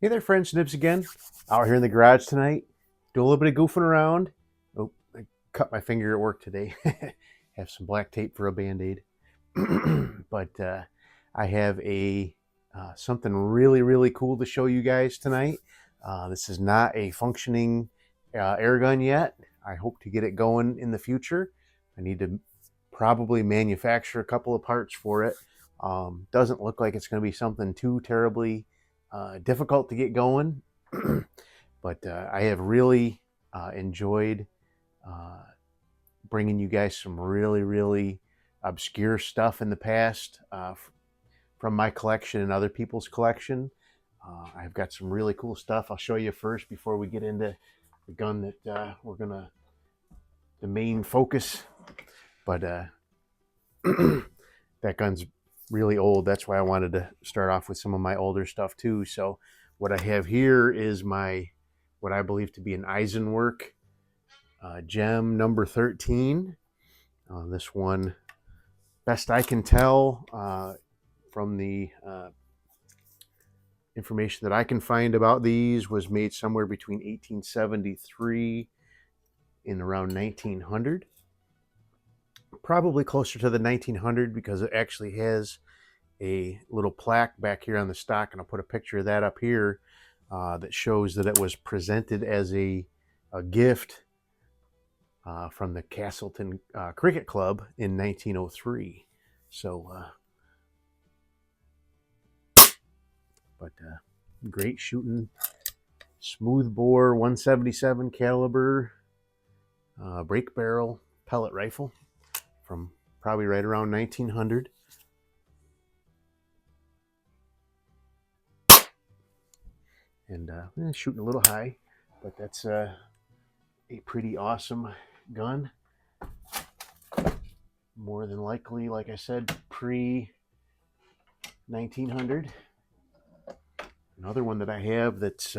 Hey there, friends. Nibs again. Out here in the garage tonight. Do a little bit of goofing around. Oh, I cut my finger at work today. Have some black tape for a band-aid. But I have a something really cool to show you guys tonight. This is not a functioning air gun yet. I hope to get it going in the future. I need to probably manufacture a couple of parts for it. Doesn't look like it's going to be something too terribly difficult to get going, but I have really enjoyed uh, bringing you guys some really obscure stuff in the past from my collection and other people's collection. I've got some really cool stuff I'll show you first before we get into the gun that we're gonna the main focus. But that gun's really old. That's why I wanted to start off with some of my older stuff too. So what I have here is what I believe to be an Eisenwork Gem number 13. This one, best I can tell from the information that I can find about these, was made somewhere between 1873 and around 1900. Probably closer to the 1900 because it actually has a little plaque back here on the stock, and I'll put a picture of that up here that shows that it was presented as a gift from the Castleton Cricket Club in 1903. So, great shooting, smooth bore, 177 caliber break barrel pellet rifle from probably right around 1900. And shooting a little high, but that's a pretty awesome gun. More than likely, like I said, pre 1900. Another one that I have that's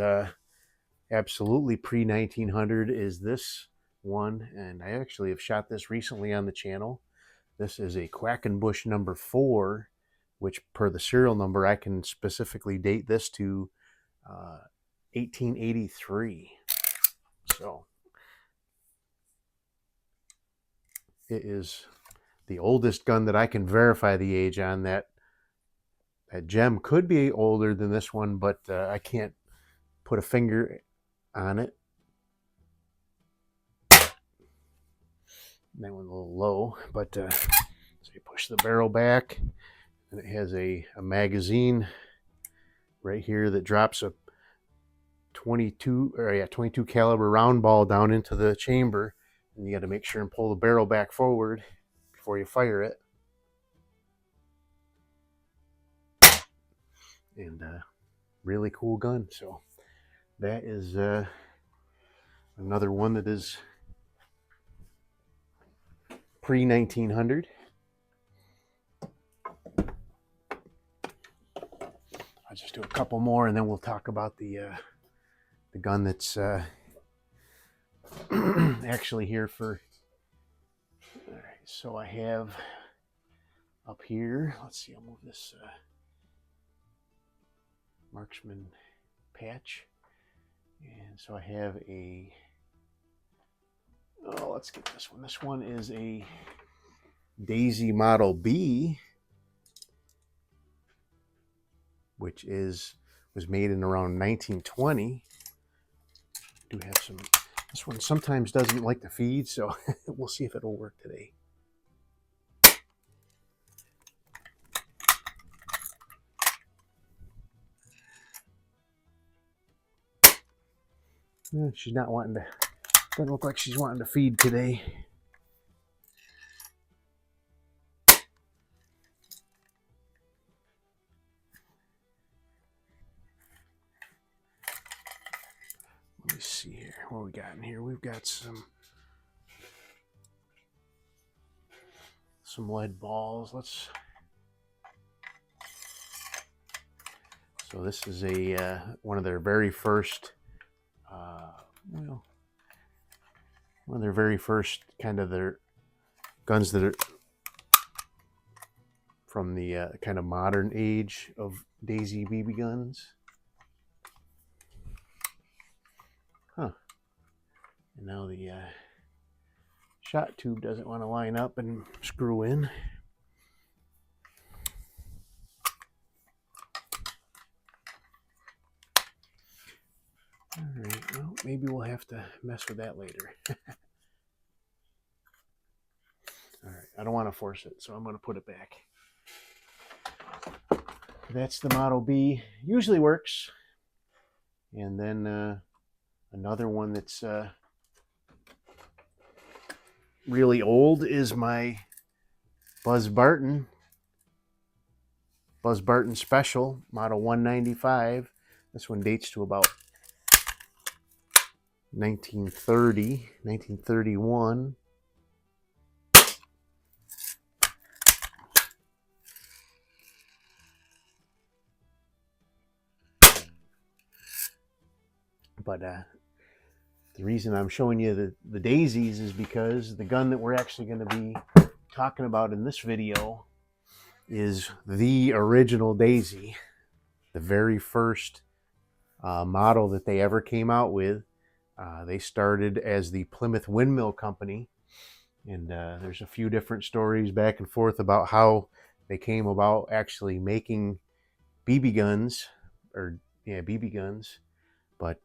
absolutely pre 1900 is this one, and I actually have shot this recently on the channel. This is a Quackenbush number 4, which per the serial number I can specifically date this to 1883. So it is the oldest gun that I can verify the age on. That gem could be older than this one, but I can't put a finger on it. That one's a little low, but so you push the barrel back, and it has a magazine right here that drops a 22 caliber round ball down into the chamber, and you got to make sure and pull the barrel back forward before you fire it. And really cool gun. So that is another one that is pre 1900. I'll just do a couple more, and then we'll talk about the gun that's actually here for. All right, so I have up here. Let's see. I'll move this marksman patch, and so I have a. Oh, let's get this one. This one is a Daisy Model B, which was made in around 1920. Do have some. This one sometimes doesn't like to feed, so we'll see if it'll work today. She's not wanting to. Doesn't look like she's wanting to feed today. Let me see here. What we got in here? We've got some lead balls. So this is a one of their very first. One of their very first kind of their guns that are from the kind of modern age of Daisy BB guns. And now the shot tube doesn't want to line up and screw in. All right, well, maybe we'll have to mess with that later. All right, I don't want to force it, so I'm going to put it back. That's the Model B. Usually works. And then another one that's really old is my Buzz Barton Special, Model 195. This one dates to about 1930, 1931. But the reason I'm showing you the daisies is because the gun that we're actually going to be talking about in this video is the original Daisy, the very first model that they ever came out with. They started as the Plymouth Windmill Company, and there's a few different stories back and forth about how they came about actually making BB guns, BB guns. But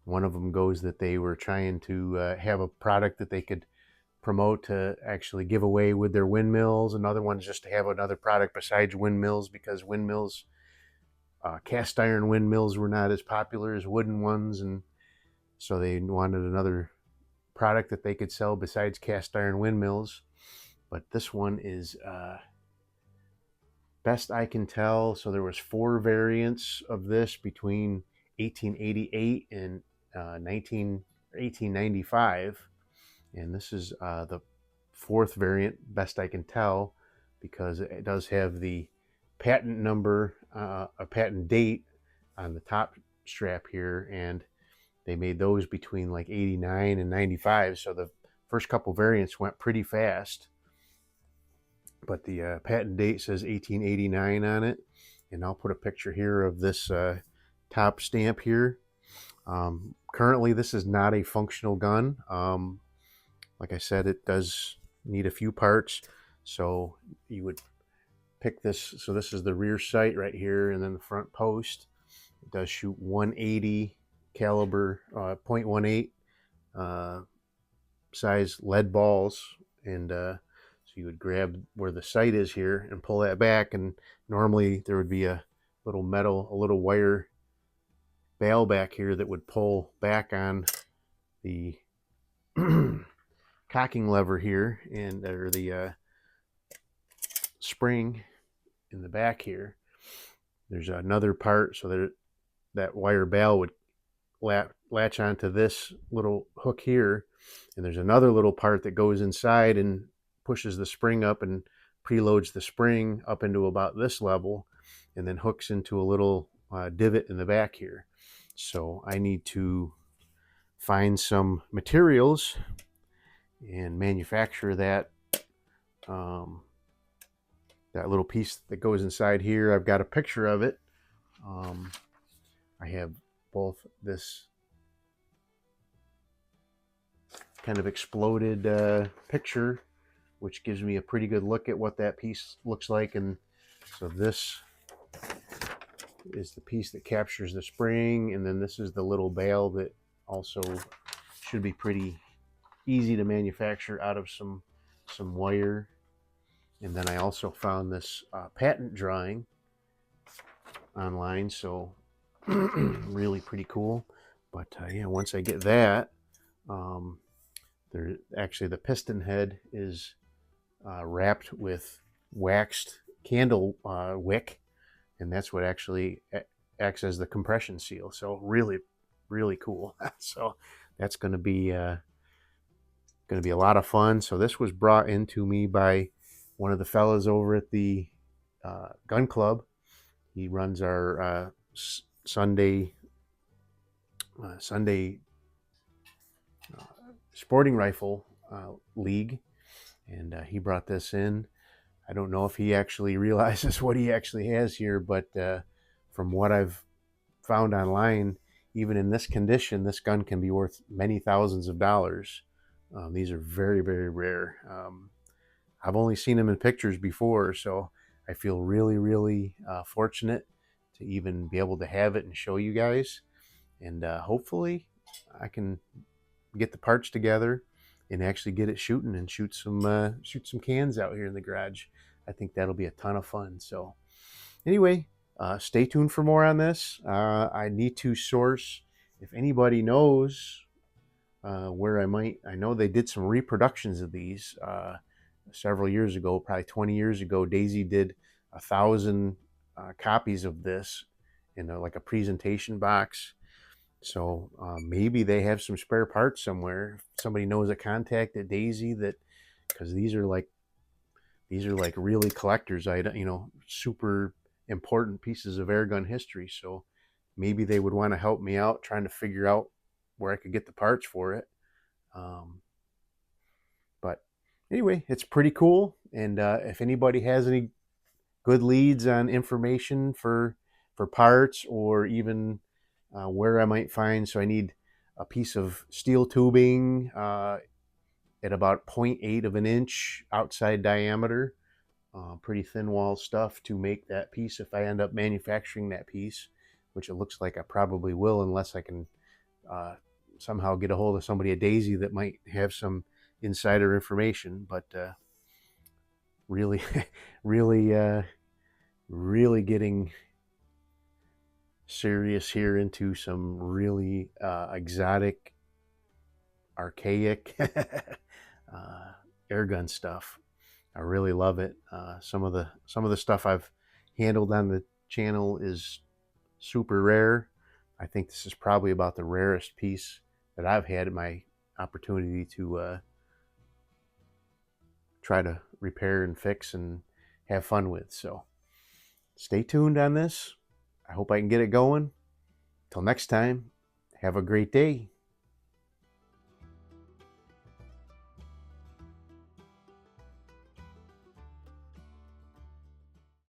one of them goes that they were trying to have a product that they could promote to actually give away with their windmills. Another one's just to have another product besides windmills, because windmills, cast iron windmills, were not as popular as wooden ones, and so they wanted another product that they could sell besides cast iron windmills. But this one is best I can tell, so there was 4 variants of this between 1888 and 1895, and this is the 4th variant, best I can tell, because it does have the patent number, a patent date on the top strap here, and they made those between like 89 and 95, so the first couple variants went pretty fast. But the patent date says 1889 on it, and I'll put a picture here of this top stamp here. Currently, this is not a functional gun. Like I said, it does need a few parts, so you would pick this. So this is the rear sight right here, and then the front post. It does shoot 180 caliber, 0.18 size lead balls, and so you would grab where the sight is here and pull that back, and normally there would be a little wire bail back here that would pull back on the cocking lever here, and or the spring in the back here. There's another part so that wire bail would latch onto this little hook here, and there's another little part that goes inside and pushes the spring up and preloads the spring up into about this level, and then hooks into a little divot in the back here. So I need to find some materials and manufacture that that little piece that goes inside here. I've got a picture of it. I have both this kind of exploded picture, which gives me a pretty good look at what that piece looks like, and so this is the piece that captures the spring, and then this is the little bail that also should be pretty easy to manufacture out of some wire. And then I also found this patent drawing online, so really pretty cool. But yeah, once I get that, actually the piston head is wrapped with waxed candle wick, and that's what actually acts as the compression seal. So really, really cool. So that's going to be a lot of fun. So this was brought into me by one of the fellas over at the gun club. He runs our Sunday sporting rifle league, and he brought this in. I don't know if he actually realizes what he actually has here, but from what I've found online, even in this condition, this gun can be worth many thousands of dollars. These are very, very rare. I've only seen them in pictures before, so I feel really, really fortunate to even be able to have it and show you guys. And hopefully I can get the parts together and actually get it shooting and shoot some cans out here in the garage. I think that'll be a ton of fun. So anyway, stay tuned for more on this. I need to source, if anybody knows where I know they did some reproductions of these several years ago, probably 20 years ago. Daisy did 1,000 copies of this in like a presentation box. So maybe they have some spare parts somewhere. If somebody knows a contact at Daisy, that, because these are like really collector's item, super important pieces of airgun history. So maybe they would want to help me out trying to figure out where I could get the parts for it. But anyway, it's pretty cool. And if anybody has any good leads on information for parts, or even where I might find, so I need a piece of steel tubing at about 0.8 of an inch outside diameter, pretty thin wall stuff to make that piece if I end up manufacturing that piece, which it looks like I probably will, unless I can somehow get a hold of somebody at Daisy that might have some insider information. But really, really, really getting serious here into some really exotic, archaic airgun stuff. I really love it. Some of the stuff I've handled on the channel is super rare. I think this is probably about the rarest piece that I've had my opportunity to try to repair and fix and have fun with. So stay tuned on this. I hope I can get it going. Till next time, have a great day.